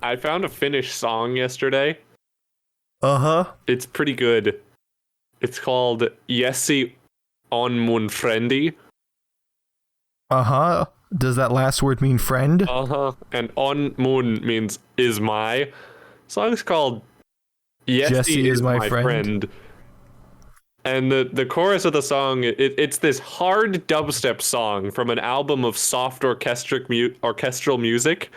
I found a Finnish song yesterday. Uh-huh. It's pretty good. It's called Jessi on mun friendi. Uh-huh. Does that last word mean friend? Uh-huh. And on mun means is my. Song's called Jessi is my friend. And the chorus of the song, it's this hard dubstep song from an album of soft orchestral music.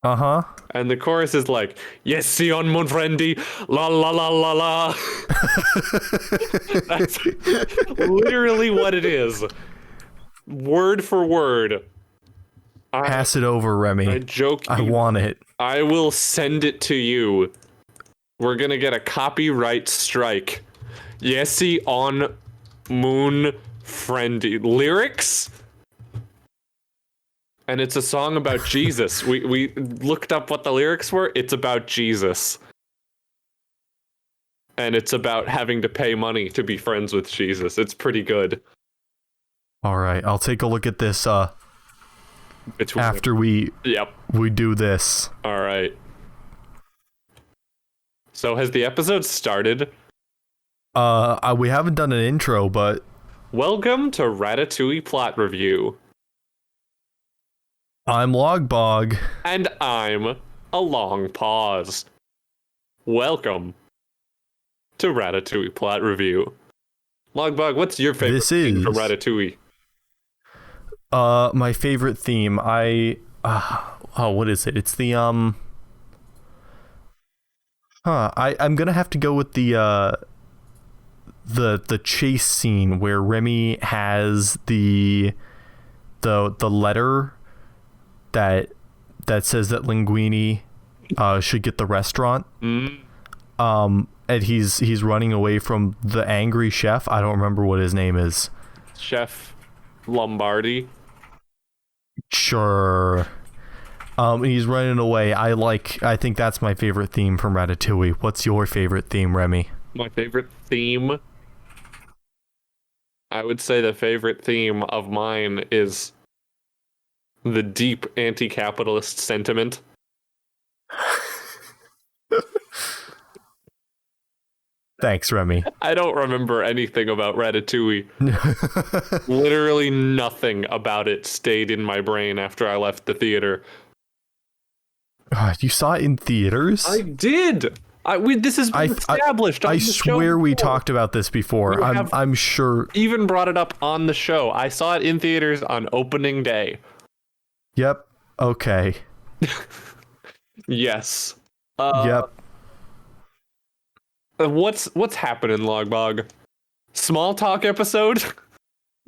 Uh-huh. And the chorus is like, Jessi on mun friendi, la la la la la. That's literally what it is. Word for word. Pass it over, Remy. I joke. I want it. I will send it to you. We're gonna get a copyright strike. Jessi on mun friendi. Lyrics? And it's a song about Jesus. We looked up what the lyrics were. It's about Jesus. And it's about having to pay money to be friends with Jesus. It's pretty good. All right, I'll take a look at this after we do this. All right. So has the episode started? We haven't done an intro, but welcome to Ratatouille Plot Review. I'm Logbog. And I'm a long pause. Welcome to Ratatouille Plot Review. Logbog, what's your favorite thing from Ratatouille? My favorite theme, what is it? It's the I'm gonna have to go with the chase scene where Remy has the letter that says that Linguini should get the restaurant. And he's running away from the angry chef. I don't remember what his name is. Chef Lombardi. Sure. He's running away. I think that's my favorite theme from Ratatouille. What's your favorite theme, Remy? My favorite theme? I would say the favorite theme of mine is the deep anti-capitalist sentiment. Thanks, Remy. I don't remember anything about Ratatouille. Literally nothing about it stayed in my brain after I left the theater. You saw it in theaters? I did. This has been established. I swear we talked about this before. I'm sure. Even brought it up on the show. I saw it in theaters on opening day. Yep. Okay. Yes. Yep. What's happening, Logbog? Small talk episode?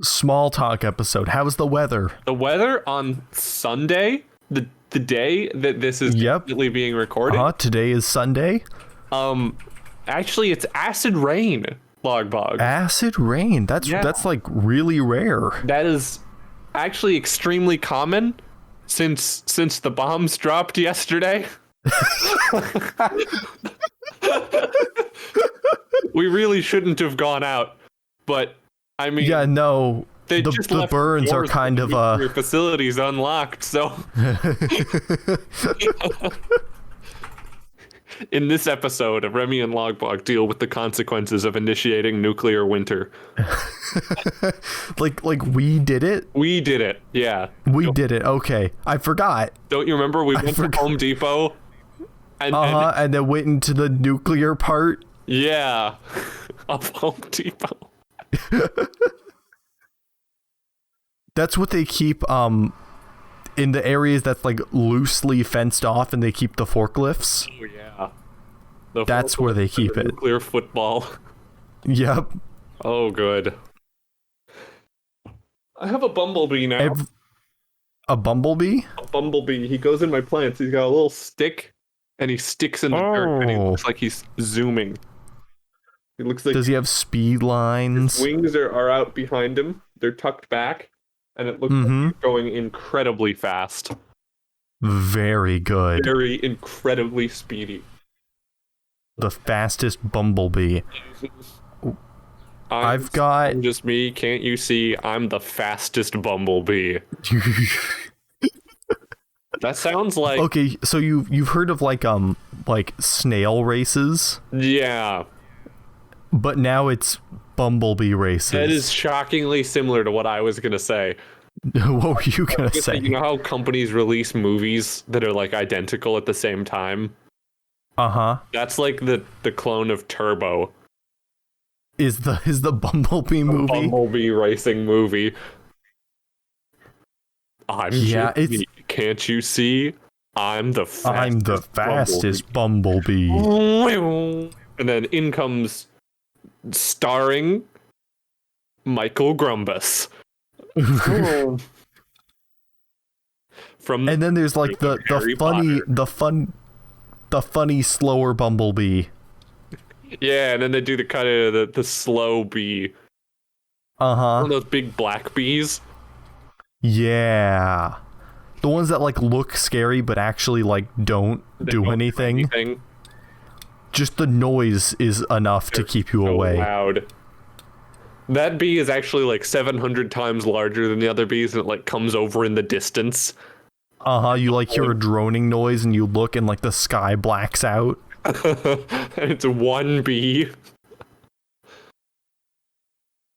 Small talk episode. How's the weather? The weather on Sunday, the day that this is definitely being recorded. Today is Sunday. Actually, it's acid rain, Logbog. Acid rain. That's like really rare. That is actually extremely common since the bombs dropped yesterday. We really shouldn't have gone out, but I mean, yeah, no. They the just the burns are kind of your facilities unlocked, so in this episode of Remy and Logbog deal with the consequences of initiating nuclear winter. like we did it? We did it, yeah. We did it, okay. I forgot. Don't you remember we went to Home Depot? And then went into the nuclear part? Yeah. Of Home Depot. That's what they keep in the areas that's like loosely fenced off, and they keep the forklifts. Oh yeah. That's where they keep it. Nuclear football. Yep. Oh, good. I have a bumblebee now. A bumblebee? A bumblebee. He goes in my plants. He's got a little stick, and he sticks in the dirt, and he looks like he's zooming. He looks like. Does he have speed lines? His wings are out behind him. They're tucked back, and it looks like he's going incredibly fast. Very good. Very incredibly speedy. The fastest bumblebee. I'm just me. Can't you see? I'm the fastest bumblebee. That sounds like... Okay, so you've heard of like snail races? Yeah. But now it's bumblebee races. That is shockingly similar to what I was going to say. What were you going to say? You know how companies release movies that are like identical at the same time? Uh-huh. That's like the clone of Turbo. Is the Bumblebee movie? Bumblebee racing movie. Jimmy. Can't you see? I'm the fastest Bumblebee. And then in comes starring Michael Grumbus. And then there's like the funny slower Bumblebee. Yeah, and then they do the kind of the slow bee. Uh-huh. One of those big black bees. Yeah. The ones that like look scary but actually like don't do anything. Just the noise is enough to keep you away. Loud. That bee is actually like 700 times larger than the other bees, and it like comes over in the distance. Uh-huh, you like hear a droning noise and you look and like the sky blacks out. And it's one bee.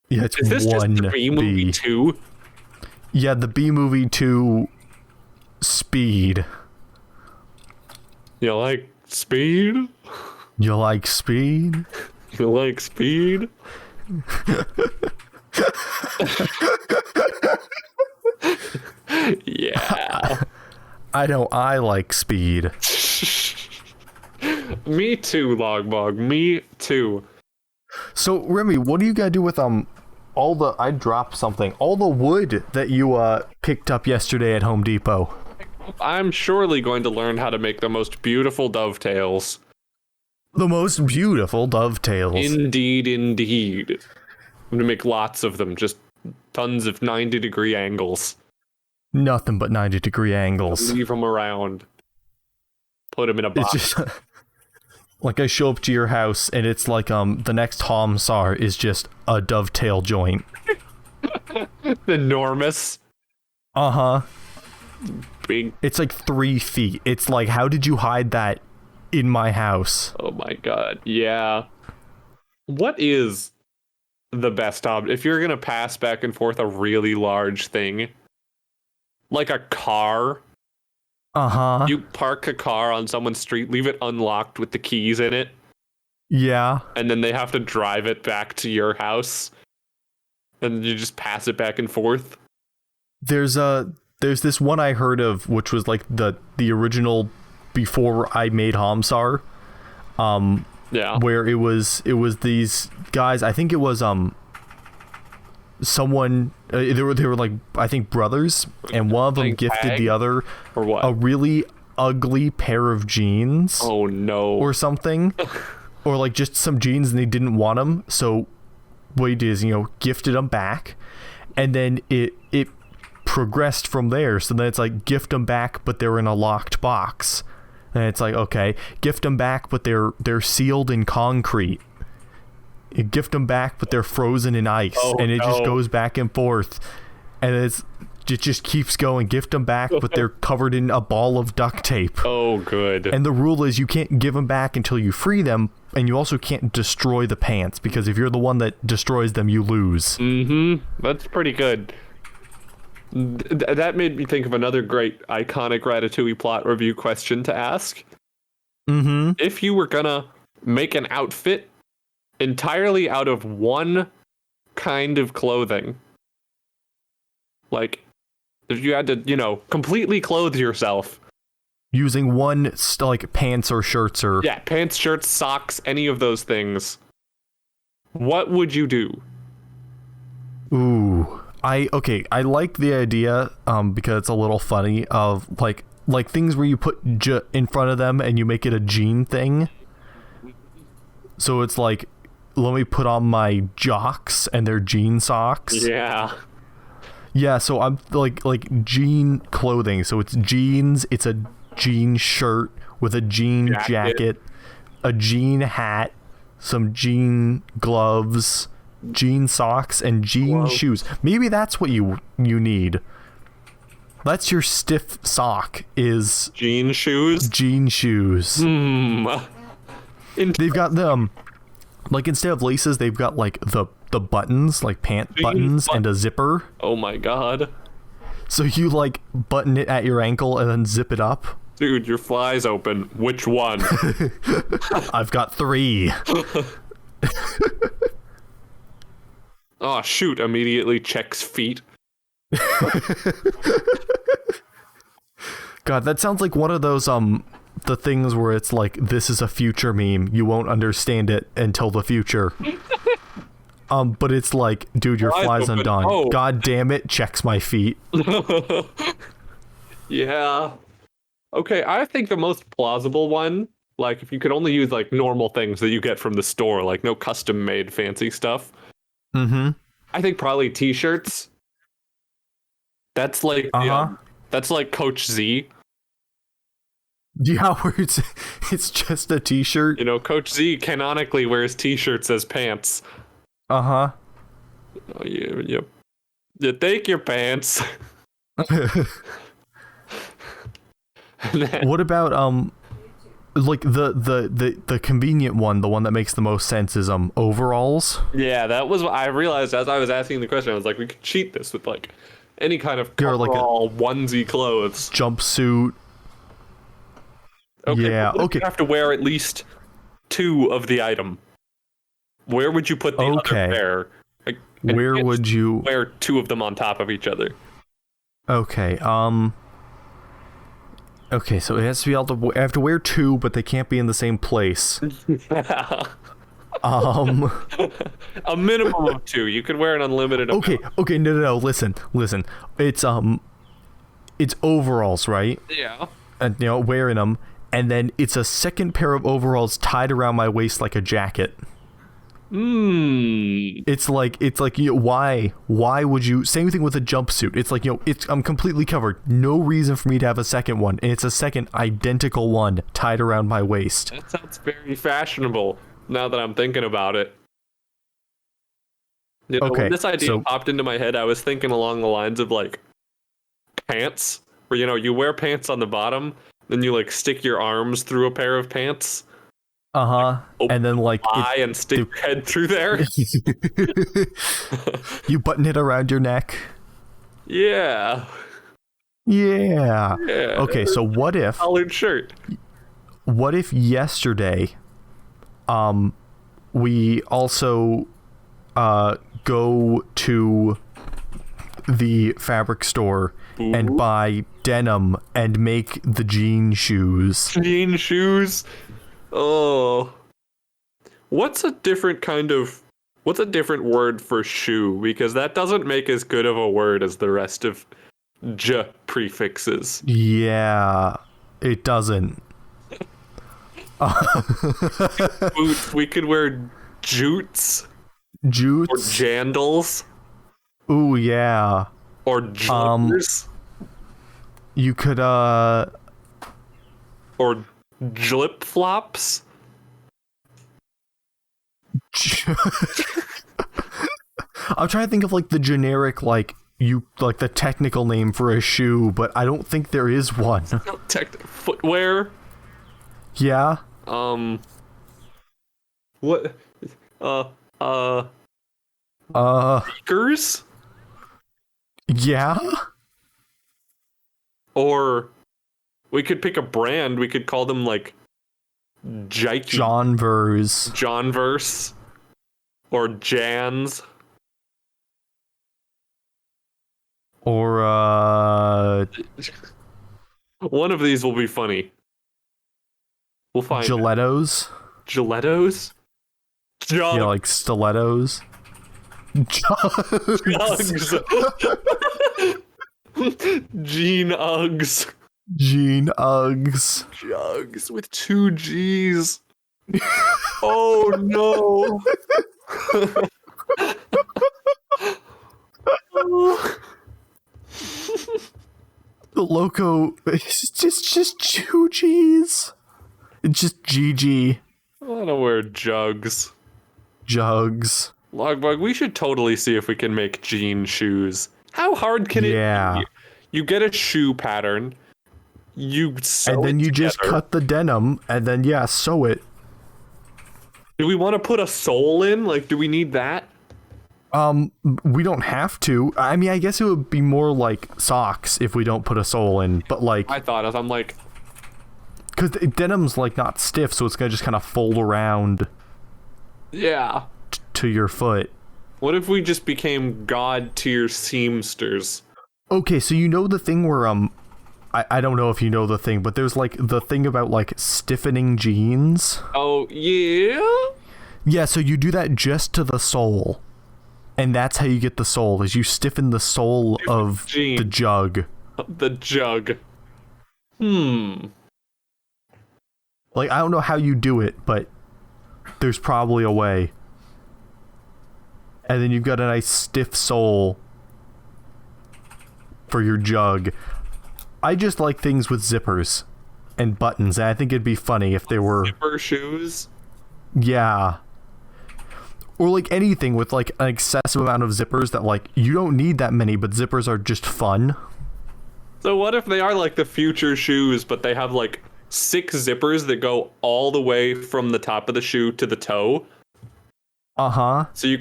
Yeah, it's Is this one just the Bee Movie 2? Yeah, the Bee Movie 2 Speed. You like speed? You like speed? You like speed? Yeah. I like speed. Me too, Logbog. Me too. So, Remy, what do you gotta do with I dropped something. All the wood that you picked up yesterday at Home Depot. I'm surely going to learn how to make the most beautiful dovetails. The most beautiful dovetails. Indeed, indeed. I'm gonna make lots of them, just tons of 90-degree angles. Nothing but 90-degree angles. Leave them around. Put them in a box. It's just like I show up to your house and it's like the next Homsar is just a dovetail joint. Enormous. Uh-huh. Big. It's like 3 feet. It's like, how did you hide that in my house? Oh my god. Yeah. What is the best option if you're gonna pass back and forth a really large thing? Like a car. Uh-huh. You park a car on someone's street, leave it unlocked with the keys in it. Yeah. And then they have to drive it back to your house. And you just pass it back and forth. There's this one I heard of, which was like the original before I made Homsar. Yeah. Where it was these guys, I think it was someone they were like, I think brothers, and one of them gifted the other or what? a really ugly pair of jeans. Oh no. Or something. Or like just some jeans and they didn't want them, so what he did is, gifted them back, and then it progressed from there. So then it's like, gift them back but they're in a locked box, and it's like, okay, gift them back but they're sealed in concrete. You gift them back but they're frozen in ice. And it just goes back and forth, and it just keeps going. Gift them back but they're covered in a ball of duct tape. Oh good. And the rule is you can't give them back until you free them, and you also can't destroy the pants, because if you're the one that destroys them, you lose. That's pretty good. That made me think of another great iconic Ratatouille plot review question to ask. If you were gonna make an outfit entirely out of one kind of clothing, like if you had to, completely clothe yourself using one, like pants or shirts or... Yeah, pants, shirts, socks, any of those things, what would you do? Ooh. I like the idea, because it's a little funny, of like things where you put in front of them and you make it a jean thing. So it's like, let me put on my jocks and their jean socks. Yeah, so I'm like jean clothing. So it's jeans, it's a jean shirt with a jean jacket, a jean hat, some jean gloves, jean socks, and jean shoes. Maybe that's what you need. That's your stiff sock. Is jean shoes. Jean shoes. They've got them. Like instead of laces, they've got like the buttons, like pant buttons, and a zipper. Oh my god. So you like button it at your ankle and then zip it up. Dude, your fly's open. Which one? I've got 3. Oh shoot! Immediately checks feet. God, that sounds like one of those the things where it's like, this is a future meme. You won't understand it until the future. But it's like, dude, your fly's undone. Oh. God damn it, checks my feet. Yeah. Okay, I think the most plausible one, like if you could only use like normal things that you get from the store, like no custom made fancy stuff. Mm-hmm. I think probably t-shirts. That's like that's like Coach Z. Yeah, where it's just a t-shirt. You know, Coach Z canonically wears t-shirts as pants. Uh-huh. Oh, you take your pants. What about like the convenient one, the one that makes the most sense is overalls? Yeah, that was what I realized as I was asking the question. I was like, we could cheat this with like any kind of overall like onesie clothes. Jumpsuit. Okay, yeah, okay. You have to wear at least 2 of the item. Where would you put the other pair? Like, where would you wear 2 of them on top of each other? Okay, okay, so it has to be able to. I have to wear 2, but they can't be in the same place. A minimum of 2. You could wear an unlimited amount. Okay, no. Listen. It's overalls, right? Yeah. And wearing them, and then it's a second pair of overalls tied around my waist like a jacket. It's like why would you? Same thing with a jumpsuit. It's like I'm completely covered. No reason for me to have a second one, and it's a second identical one tied around my waist. That sounds very fashionable. Now that I'm thinking about it. When this idea popped into my head, I was thinking along the lines of like pants, where you wear pants on the bottom, then you like stick your arms through a pair of pants. And then like and stick your head through there. You button it around your neck. Yeah. Okay, so what if collared shirt? What if yesterday we also go to the fabric store and buy denim and make the jean shoes? Jean shoes? Oh. What's a different word for shoe? Because that doesn't make as good of a word as the rest of j prefixes. Yeah, it doesn't. Boots. We could wear jutes. Jutes? Or jandals. Ooh, yeah. Or juggers. You could, or jlip flops. I'm trying to think of like the generic the technical name for a shoe, but I don't think there is one. Footwear. Yeah. What? Sneakers. Yeah. Or we could pick a brand. We could call them like Johnverse. Or Jans. Or one of these will be funny. We'll find Gilettos. Gilettos? Yeah, like stilettos. Juggs. Jean Uggs. Jean Uggs. Juggs with 2 G's. Oh no. The loco is just 2 G's. It's just GG. I want to wear jugs. Jugs. Logbug, we should totally see if we can make jean shoes. How hard can it be? You get a shoe pattern. You sew and then it you together. just cut the denim and then sew it. Do we want to put a sole in? Like, do we need that? We don't have to. I mean, I guess it would be more like socks if we don't put a sole in, but like I thought I'm like, because denim's like not stiff, so it's gonna just kind of fold around. Yeah. To your foot. What if we just became god tier seamsters? Okay, so you know the thing where I don't know if you know the thing, but there's like the thing about like stiffening jeans. Oh yeah. Yeah, so you do that just to the sole. And that's how you get the sole, is you stiffen the sole of the jug. The jug. Like, I don't know how you do it, but there's probably a way. And then you've got a nice stiff sole for your jug. I just like things with zippers and buttons, and I think it'd be funny if they were... Zipper shoes? Yeah. Or like anything with like an excessive amount of zippers that like you don't need that many, but zippers are just fun. So what if they are like the future shoes, but they have like 6 zippers that go all the way from the top of the shoe to the toe? Uh-huh. So you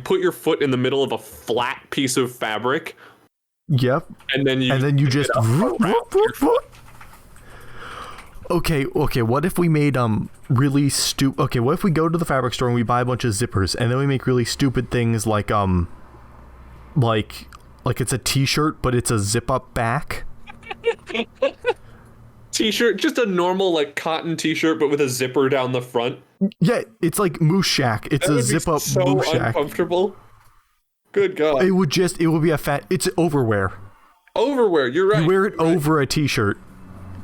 put your foot in the middle of a flat piece of fabric. Yep. And then you just Okay, what if we made really stupid... Okay, what if we go to the fabric store and we buy a bunch of zippers, and then we make really stupid things like it's a t-shirt, but it's a zip-up back? T-shirt, just a normal like cotton t-shirt, but with a zipper down the front. Yeah, it's like Moose Shack. It's a zip-up Moose Shack. Uncomfortable. Good God. It would be a fat... It's overwear. Overwear, you're right. You wear it over a t-shirt.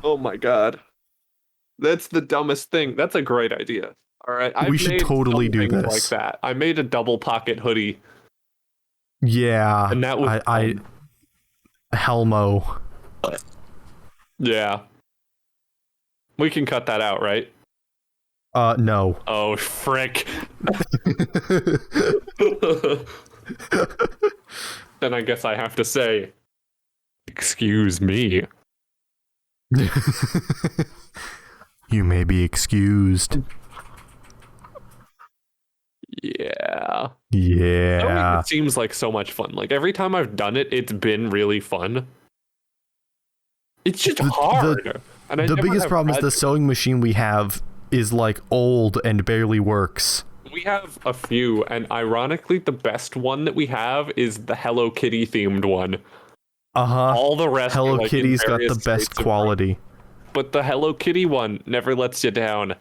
Oh my God. That's the dumbest thing. That's a great idea. All right, we should totally do this like that. I made a double pocket hoodie. Yeah, and that was Helmo. Yeah, we can cut that out, right? No. Oh frick! Then I guess I have to say, excuse me. You may be excused. Yeah. Yeah. It seems like so much fun. Like every time I've done it, it's been really fun. It's just hard. The biggest problem is the sewing machine we have is like old and barely works. We have a few, and ironically, the best one that we have is the Hello Kitty themed one. Uh-huh. All the rest Hello are like Kitty's got the best quality. But the Hello Kitty one never lets you down.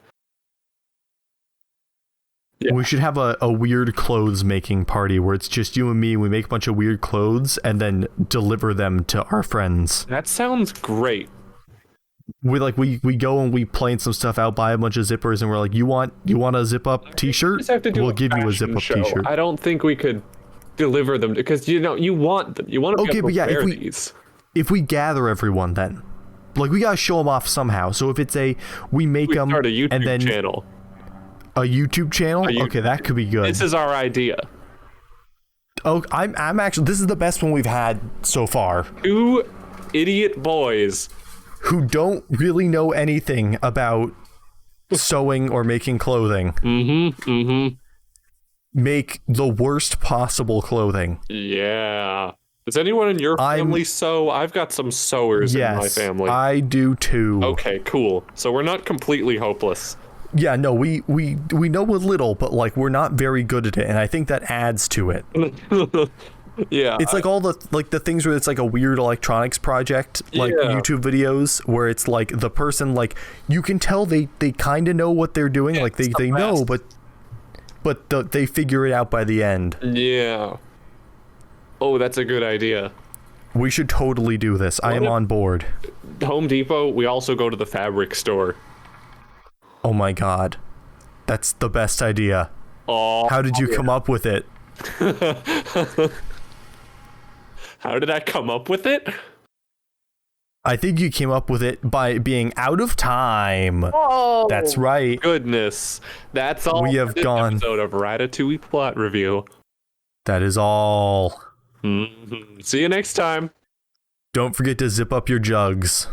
Yeah. We should have a weird clothes making party where it's just you and me. We make a bunch of weird clothes and then deliver them to our friends. That sounds great. We go and we plan some stuff out, buy a bunch of zippers, and we're like, you want a zip up t-shirt? We'll give you a zip up t-shirt. I don't think we could deliver them because you want them. You want to be able to wear these. If we gather everyone, then like we gotta show them off somehow. So if it's we make them start a YouTube and then channel. A YouTube channel? Okay, that could be good. This is our idea. Oh, I'm actually... This is the best one we've had so far. 2 idiot boys who don't really know anything about sewing or making clothing. Make the worst possible clothing. Yeah. Does anyone in your family sew? I've got some sewers in my family. I do too. Okay, cool. So we're not completely hopeless. Yeah, no, we know a little, but like we're not very good at it, and I think that adds to it. Yeah. It's like all the things where it's like a weird electronics project, like YouTube videos where it's like the person, like you can tell they kind of know what they're doing, like they know, but they figure it out by the end. Yeah. Oh, that's a good idea. We should totally do this. I am on board. Home Depot, we also go to the fabric store. Oh my God. That's the best idea. Oh, how did you come up with it? How did I come up with it? I think you came up with it by being out of time. Oh, that's right. Goodness. That's all. We have gone. Episode of Ratatouille Plot Review. That is all. See you next time. Don't forget to zip up your jugs.